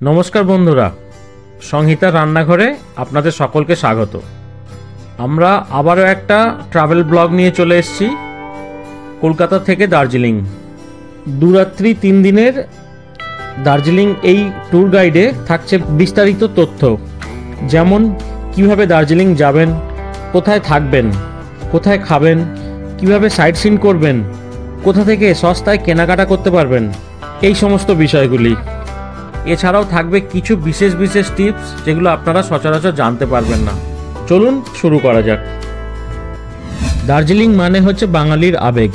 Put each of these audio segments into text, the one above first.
নমস্কার বন্ধুরা, সংহিতা রান্নাঘরে আপনাদের সকলকে স্বাগত। আমরা আবারও একটা ট্রাভেল ব্লগ নিয়ে চলে এসেছি কলকাতা থেকে দার্জিলিং। 2 রাত্রি 3 দিনের দার্জিলিং এই ট্যুর গাইডে থাকছে বিস্তারিত তথ্য, যেমন কিভাবে দার্জিলিং যাবেন, কোথায় থাকবেন, কোথায় খাবেন, কিভাবে সাইট সিন করবেন, কোথা থেকে সস্তায় কেনাকাটা করতে পারবেন, এই সমস্ত বিষয়গুলি। এছাড়াও থাকবে কিছু বিশেষ বিশেষ টিপস যেগুলো আপনারা সচরাচর জানতে পারবেন না। চলুন শুরু করা যাক। দার্জিলিং মানে হচ্ছে বাঙালির আবেগ।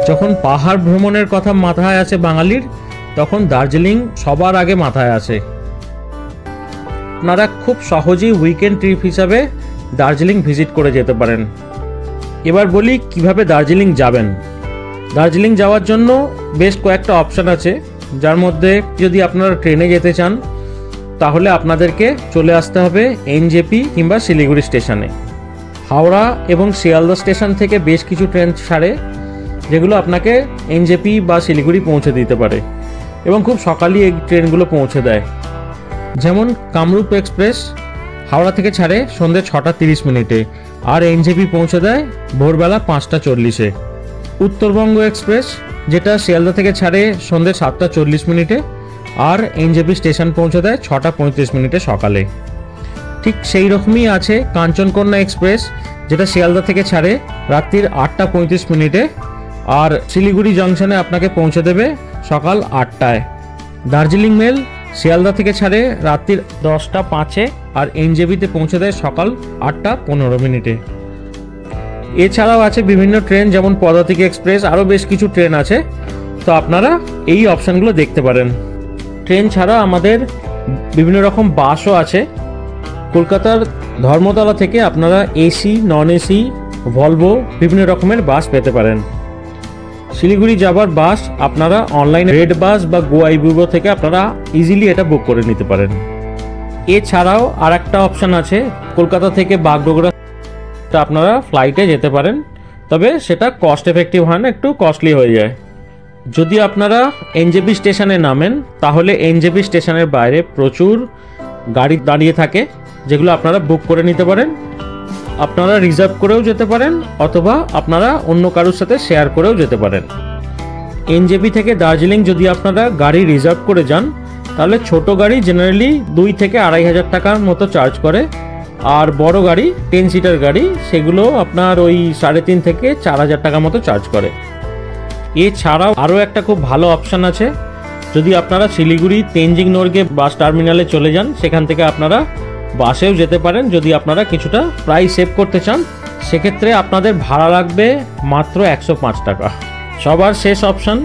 যখন পাহাড় ভ্রমণের কথা মাথায় আসে বাঙালির, তখন দার্জিলিং সবার আগে মাথায় আসে। আপনারা খুব সহজেই উইকেন্ড ট্রিপ হিসাবে দার্জিলিং ভিজিট করে যেতে পারেন। এবার বলি কিভাবে দার্জিলিং যাবেন। দার্জিলিং যাওয়ার জন্য বেশ কয়েকটা অপশান আছে, যার মধ্যে যদি আপনারা ট্রেনে যেতে চান তাহলে আপনাদেরকে চলে আসতে হবে এনজেপি কিংবা শিলিগুড়ি স্টেশনে। হাওড়া এবং শিয়ালদা স্টেশন থেকে বেশ কিছু ট্রেন ছাড়ে, যেগুলো আপনাকে এনজেপি বা শিলিগুড়ি পৌঁছে দিতে পারে এবং খুব সকালেই এই ট্রেনগুলো পৌঁছে দেয়। যেমন কামরূপ এক্সপ্রেস হাওড়া থেকে ছাড়ে সন্ধ্যে 6টা 30 মিনিটে আর এনজেপি পৌঁছে দেয় ভোরবেলা 5টা 40-এ। উত্তরবঙ্গ এক্সপ্রেস যেটা শিয়ালদা থেকে ছাড়ে সন্ধ্যে 7টা 40 মিনিটে আর এনজেপি স্টেশন পৌঁছে দেয় 6টা 35 মিনিটে সকালে। ঠিক সেই রকমই আছে কাঞ্চনকন্যা এক্সপ্রেস, যেটা শিয়ালদা থেকে ছাড়ে রাত্রির 8টা 35 মিনিটে আর শিলিগুড়ি জংশনে আপনাকে পৌঁছে দেবে সকাল 8টায়। দার্জিলিং মেল শিয়ালদা থেকে ছাড়ে রাত্রির 10টা 5-এ আর এনজেপিতে পৌঁছে দেয় সকাল 8টা 15 মিনিটে। এছাড়াও আছে বিভিন্ন ট্রেন, যেমন পদাতিক এক্সপ্রেস, আরও বেশ কিছু ট্রেন আছে, তো আপনারা এই অপশানগুলো দেখতে পারেন। ট্রেন ছাড়া আমাদের বিভিন্ন রকম বাসও আছে। কলকাতার ধর্মতলা থেকে আপনারা এসি, নন এসি, ভলভো বিভিন্ন রকমের বাস পেতে পারেন। শিলিগুড়ি যাবার বাস আপনারা অনলাইনে রেড বাস বা গোয়াইবুবো থেকে আপনারা ইজিলি এটা বুক করে নিতে পারেন। এছাড়াও আর একটা অপশান আছে, কলকাতা থেকে বাগডোগরা আপনারা ফ্লাইটে যেতে পারেন, তবে সেটা কস্ট এফেক্টিভ হয় না, একটু কস্টলি হয়ে যায়। যদি আপনারা এনজেপি স্টেশনে নামেন তাহলে এনজেপি স্টেশনের বাইরে প্রচুর গাড়ি দাঁড়িয়ে থাকে, যেগুলো আপনারা বুক করে নিতে পারেন। আপনারা রিজার্ভ করেও যেতে পারেন অথবা আপনারা অন্য কারোর সাথে শেয়ার করেও যেতে পারেন। এনজেপি থেকে দার্জিলিং যদি আপনারা গাড়ি রিজার্ভ করে যান তাহলে ছোট গাড়ি জেনারেলি 2 থেকে 2,500 টাকার মতো চার্জ করে, আর বড় গাড়ি 10 সিটার গাড়ি সেগুলো আপনার ওই 3.5 থেকে 4,000 টাকা মতো চার্জ করে। এছাড়াও আরও একটা খুব ভালো অপশান আছে, যদি আপনারা শিলিগুড়ি তেনজিং নর্গে বাস টার্মিনালে চলে যান, সেখান থেকে আপনারা বাসেও যেতে পারেন। যদি আপনারা কিছুটা প্রাইস সেভ করতে চান সেক্ষেত্রে আপনাদের ভাড়া লাগবে মাত্র 105 টাকা। সবার শেষ অপশান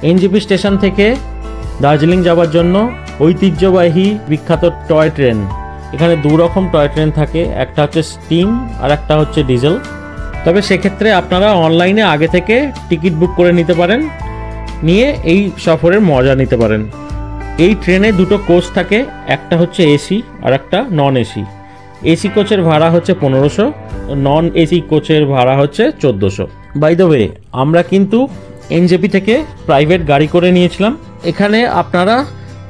এনজেপি স্টেশন থেকে দার্জিলিং যাওয়ার জন্য ঐতিহ্যবাহী বিখ্যাত টয় ট্রেন। এখানে 2 রকম টয় ট্রেন থাকে, একটা হচ্ছে স্টিম আর একটা হচ্ছে ডিজেল। তবে সেক্ষেত্রে আপনারা অনলাইনে আগে থেকে টিকিট বুক করে নিতে পারেন, নিয়ে এই সফরের মজা নিতে পারেন। এই ট্রেনে 2টো কোচ থাকে, একটা হচ্ছে এসি আর একটা নন এসি। এসি কোচের ভাড়া হচ্ছে 1500, নন এসি কোচের ভাড়া হচ্ছে 1400। বাই দ্য ওয়ে, আমরা কিন্তু এনজেপি থেকে প্রাইভেট গাড়ি করে নিয়েছিলাম। এখানে আপনারা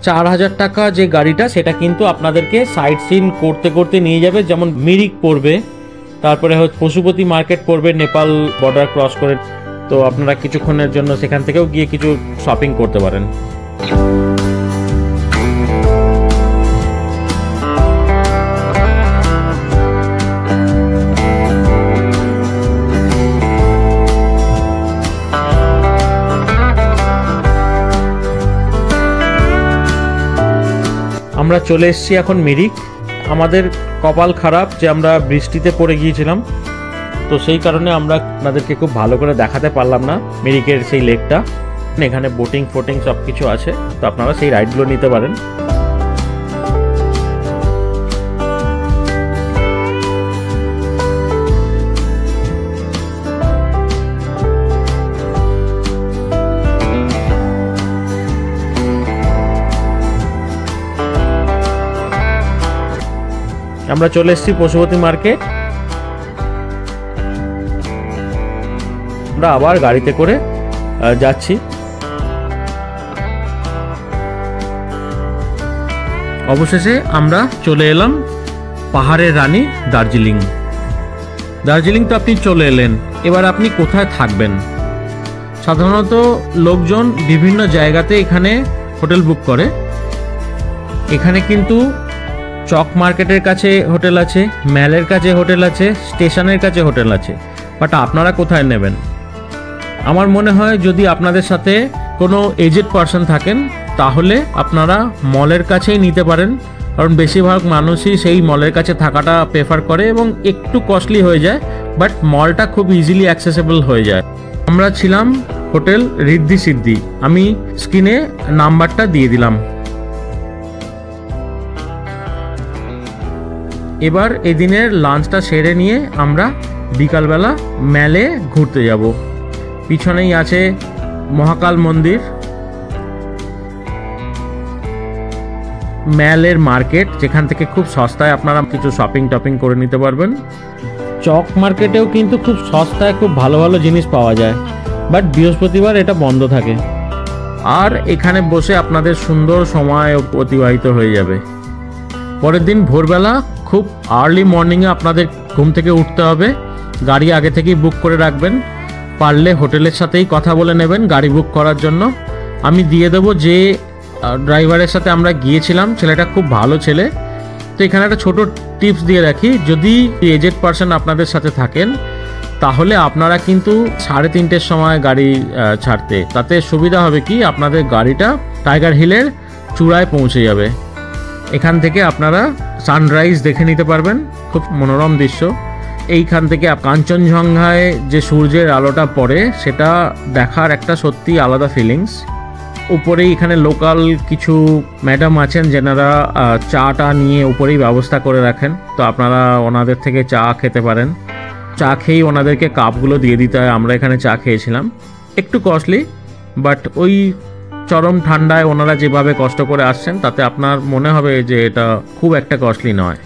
4,000 টাকা যে গাড়িটা, সেটা কিন্তু আপনাদেরকে সাইট সিন করতে করতে নিয়ে যাবে। যেমন মিরিক পড়বে, তারপরে হচ্ছে পশুপতি মার্কেট পড়বে নেপাল বর্ডার ক্রস করে, তো আপনারা কিছুক্ষণের জন্য সেখান থেকেও গিয়ে কিছু শপিং করতে পারেন। আমরা চলে এসেছি এখন মিরিক। আমাদের কপাল খারাপ যে আমরা বৃষ্টিতে পড়ে গিয়েছিলাম, তো সেই কারণে আমরা আপনাদেরকে খুব ভালো করে দেখাতে পারলাম না মিরিকের সেই লেকটা। এখানে বোটিং ফোটিং সব কিছু আছে, তো আপনারা সেই রাইডগুলো নিতে পারেন। আমরা চলে এসেছি পশুপতি মার্কেট। আমরা আবার গাড়িতে করে যাচ্ছি। অবশেষে আমরা চলে এলাম পাহাড়ের রানী দার্জিলিং। দার্জিলিং তো আপনি চলে এলেন, এবার আপনি কোথায় থাকবেন? সাধারণত লোকজন বিভিন্ন জায়গাতে এখানে হোটেল বুক করে। এখানে কিন্তু চক মার্কেটের কাছে হোটেল আছে, ম্যালের কাছে হোটেল আছে, স্টেশনের কাছে হোটেল আছে, বাট আপনারা কোথায় নেবেন? আমার মনে হয় যদি আপনাদের সাথে কোনো এজেড পারসন থাকেন তাহলে আপনারা মলের কাছেই নিতে পারেন, কারণ বেশিরভাগ মানুষই সেই মলের কাছে থাকাটা প্রেফার করে এবং একটু কস্টলি হয়ে যায়, বাট মলটা খুব ইজিলি অ্যাক্সেসেবল হয়ে যায়। আমরা ছিলাম হোটেল রিদ্ধি সিদ্ধি, আমি স্ক্রিনে নাম্বারটা দিয়ে দিলাম। এবার এদিনের লাঞ্চটা সেরে নিয়ে আমরা বিকালবেলা ম্যালে ঘুরতে যাব। পিছনেই আছে মহাকাল মন্দির, ম্যালের মার্কেট, যেখান থেকে খুব সস্তায় আপনারা কিছু শপিং টপিং করে নিতে পারবেন। চক মার্কেটেও কিন্তু খুব সস্তায় খুব ভালো ভালো জিনিস পাওয়া যায়, বাট বৃহস্পতিবার এটা বন্ধ থাকে। আর এখানে বসে আপনাদের সুন্দর সময় অতিবাহিত হয়ে যাবে। পরের দিন ভোরবেলা খুব আর্লি মর্নিংয়ে আপনাদের ঘুম থেকে উঠতে হবে। গাড়ি আগে থেকেই বুক করে রাখবেন, পারলে হোটেলের সাথেই কথা বলে নেবেন গাড়ি বুক করার জন্য। আমি দিয়ে দেবো যে ড্রাইভারের সাথে আমরা গিয়েছিলাম, ছেলেটা খুব ভালো ছেলে। তো এখানে একটা ছোট টিপস দিয়ে রাখি, যদি এজেড পারসন আপনাদের সাথে থাকেন তাহলে আপনারা কিন্তু 3:30-র সময় গাড়ি ছাড়তে, তাতে সুবিধা হবে কি আপনাদের গাড়িটা টাইগার হিলের চূড়ায় পৌঁছে যাবে। এখান থেকে আপনারা সানরাইজ দেখে নিতে পারবেন, খুব মনোরম দৃশ্য। এইখান থেকে কাঞ্চনজঙ্ঘায় যে সূর্যের আলোটা পড়ে সেটা দেখার একটা সত্যি আলাদা ফিলিংস। উপরেই এখানে লোকাল কিছু ম্যাডাম আছেন যেনারা চাটা নিয়ে উপরেই ব্যবস্থা করে রাখেন, তো আপনারা ওনাদের থেকে চা খেতে পারেন। চা খেয়েই ওনাদেরকে কাপগুলো দিয়ে দিতে হয়। আমরা এখানে চা খেয়েছিলাম, একটু কস্টলি, বাট ওই চরম ঠান্ডায় ওনারা যেভাবে কষ্ট করে আসছেন তাতে আপনার মনে হবে যে এটা খুব একটা কস্টলি নয়।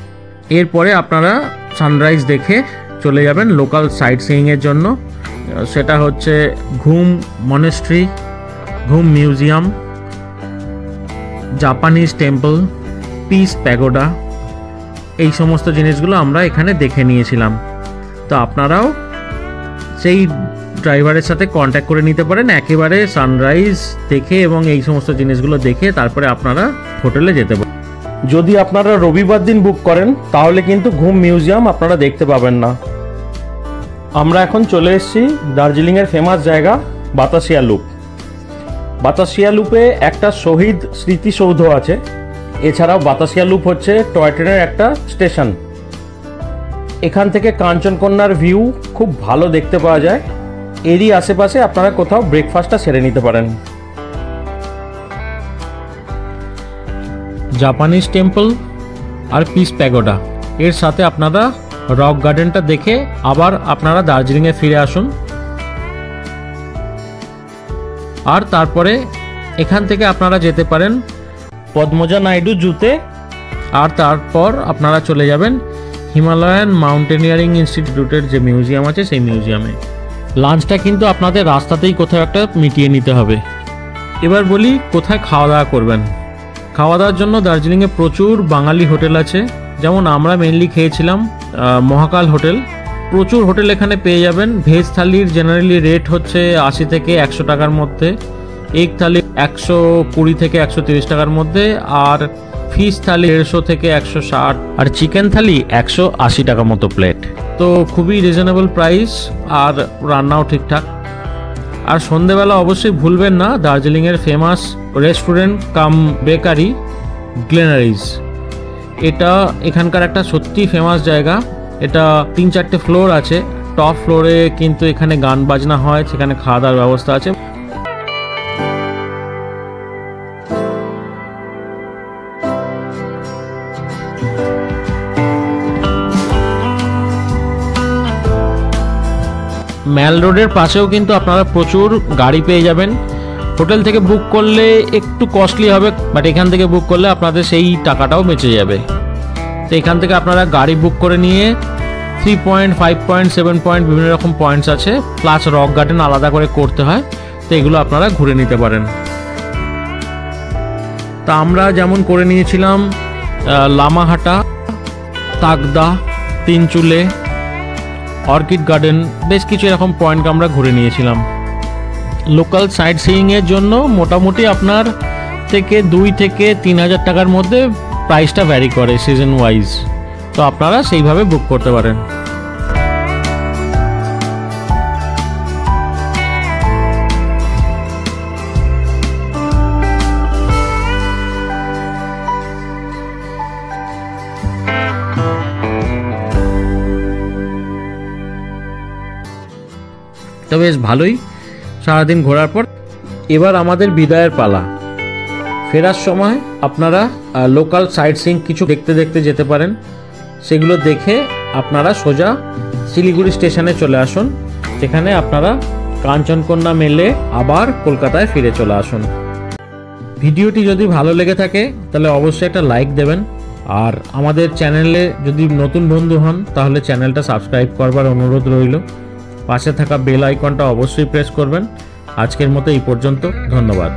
এরপরে আপনারা সানরাইজ দেখে চলে যাবেন লোকাল সাইট সিইংয়ের জন্য। সেটা হচ্ছে ঘুম মনেস্ট্রি, ঘুম museum, Japanese temple, piece pagoda, এই সমস্ত জিনিসগুলো আমরা এখানে দেখে নিয়েছিলাম। তো আপনারাও সেই ড্রাইভারের সাথে কন্ট্যাক্ট করে নিতে পারেন, একেবারে সানরাইজ দেখে এবং এই সমস্ত জিনিসগুলো দেখে তারপরে আপনারা হোটেলে যেতে পারেন। যদি আপনারা রবিবার দিন বুক করেন তাহলে কিন্তু ঘুম মিউজিয়াম আপনারা দেখতে পাবেন না। আমরা এখন চলে এসেছি দার্জিলিংয়ের ফেমাস জায়গা বাতাসিয়া লুপ। বাতাসিয়া লুপে একটা শহীদ স্মৃতিসৌধ আছে। এছাড়াও বাতাসিয়া লুপ হচ্ছে টয় ট্রেনের একটা স্টেশন। এখান থেকে কাঞ্চনকন্যার ভিউ খুব ভালো দেখতে পাওয়া যায়। এরই আশেপাশে আপনারা কোথাও ব্রেকফাস্টটা সেরে নিতে পারেন। জাপানিজ টেম্পল আর পিস প্যাগোডা, এর সাথে আপনারা রক গার্ডেনটা দেখে আবার আপনারা দার্জিলিংয়ে ফিরে আসুন। আর তারপরে এখান থেকে আপনারা যেতে পারেন পদ্মজা নাইডু জুতে, আর তারপর আপনারা চলে যাবেন হিমালয়ান মাউন্টেনিয়ারিং ইনস্টিটিউটের যে মিউজিয়াম আছে সেই মিউজিয়ামে। লাঞ্চটা কিন্তু আপনাদের রাস্তাতেই কোথাও একটা মিটিয়ে নিতে হবে। এবার বলি কোথায় খাওয়া দাওয়া করবেন। খাওয়া দাওয়ার জন্য দার্জিলিংয়ে প্রচুর বাঙালি হোটেল আছে, যেমন আমরা মেনলি খেয়েছিলাম মহাকাল হোটেল। প্রচুর হোটেল এখানে পেয়ে যাবেন। ভেজ থালির জেনারেলি রেট হচ্ছে 80 থেকে 100 টাকার মধ্যে, এগ থালি 120 থেকে 130 টাকার মধ্যে, আর ফিশ থালি 150 থেকে 160, আর চিকেন থালি 180 টাকা মতো প্লেট। তো খুবই রিজনেবল প্রাইস আর রান্নাও ঠিকঠাক। আর সন্ধেবেলা অবশ্যই ভুলবেন না দার্জিলিংয়ের ফেমাস রেস্টুরেন্ট কাম বেকারি গ্লেনারিজ। এটা এখানকার একটা সত্যি ফেমাস জায়গা। এটা 3-4টে ফ্লোর আছে। টপ ফ্লোরে কিন্তু এখানে গান বাজনা হয়, সেখানে খাওয়া দাওয়ার ব্যবস্থা আছে। ম্যাল রোডের পাশেও কিন্তু আপনারা প্রচুর গাড়ি পেয়ে যাবেন। হোটেল থেকে বুক করলে একটু কস্টলি হবে, বাট এখান থেকে বুক করলে আপনাদের সেই টাকাটাও বেঁচে যাবে। তো এখান থেকে আপনারা গাড়ি বুক করে নিয়ে 3 পয়েন্ট, 5 পয়েন্ট, 7 পয়েন্ট বিভিন্ন রকম পয়েন্টস আছে, প্লাস রক গার্ডেন আলাদা করে করতে হয়। তো এগুলো আপনারা ঘুরে নিতে পারেন। তা আমরা যেমন করে নিয়েছিলাম লামাহাটা, তাকদা, তিনচুলে, অর্কিড গার্ডেন, বেশ কিছু এরকম পয়েন্ট আমরা ঘুরে নিয়েছিলাম। লোকাল সাইট সিইংয়ের জন্য মোটামুটি আপনার থেকে 2 থেকে 3,000 টাকার মধ্যে প্রাইসটা ভ্যারি করে সিজন ওয়াইজ, তো আপনারা সেইভাবে বুক করতে পারেন। তো বেশ ভালোই সারাদিন ঘোরার পর এবার আমাদের বিদায়ের পালা। ফেরার সময় আপনারা লোকাল সাইট সিইং কিছু দেখতে দেখতে যেতে পারেন, সেগুলো দেখে আপনারা সোজা শিলিগুড়ি স্টেশনে চলে আসুন, যেখানে আপনারা কাঞ্চনকন্যা মেলে আবার কলকাতায় ফিরে চলে আসুন। ভিডিওটি যদি ভালো লেগে থাকে তাহলে অবশ্যই একটা লাইক দেবেন, আর আমাদের চ্যানেলে যদি নতুন বন্ধু হন তাহলে চ্যানেলটা সাবস্ক্রাইব করবার অনুরোধ রইল। পাশে থাকা বেল আইকনটা অবশ্যই প্রেস করবেন। আজকের মতো এই পর্যন্ত, ধন্যবাদ।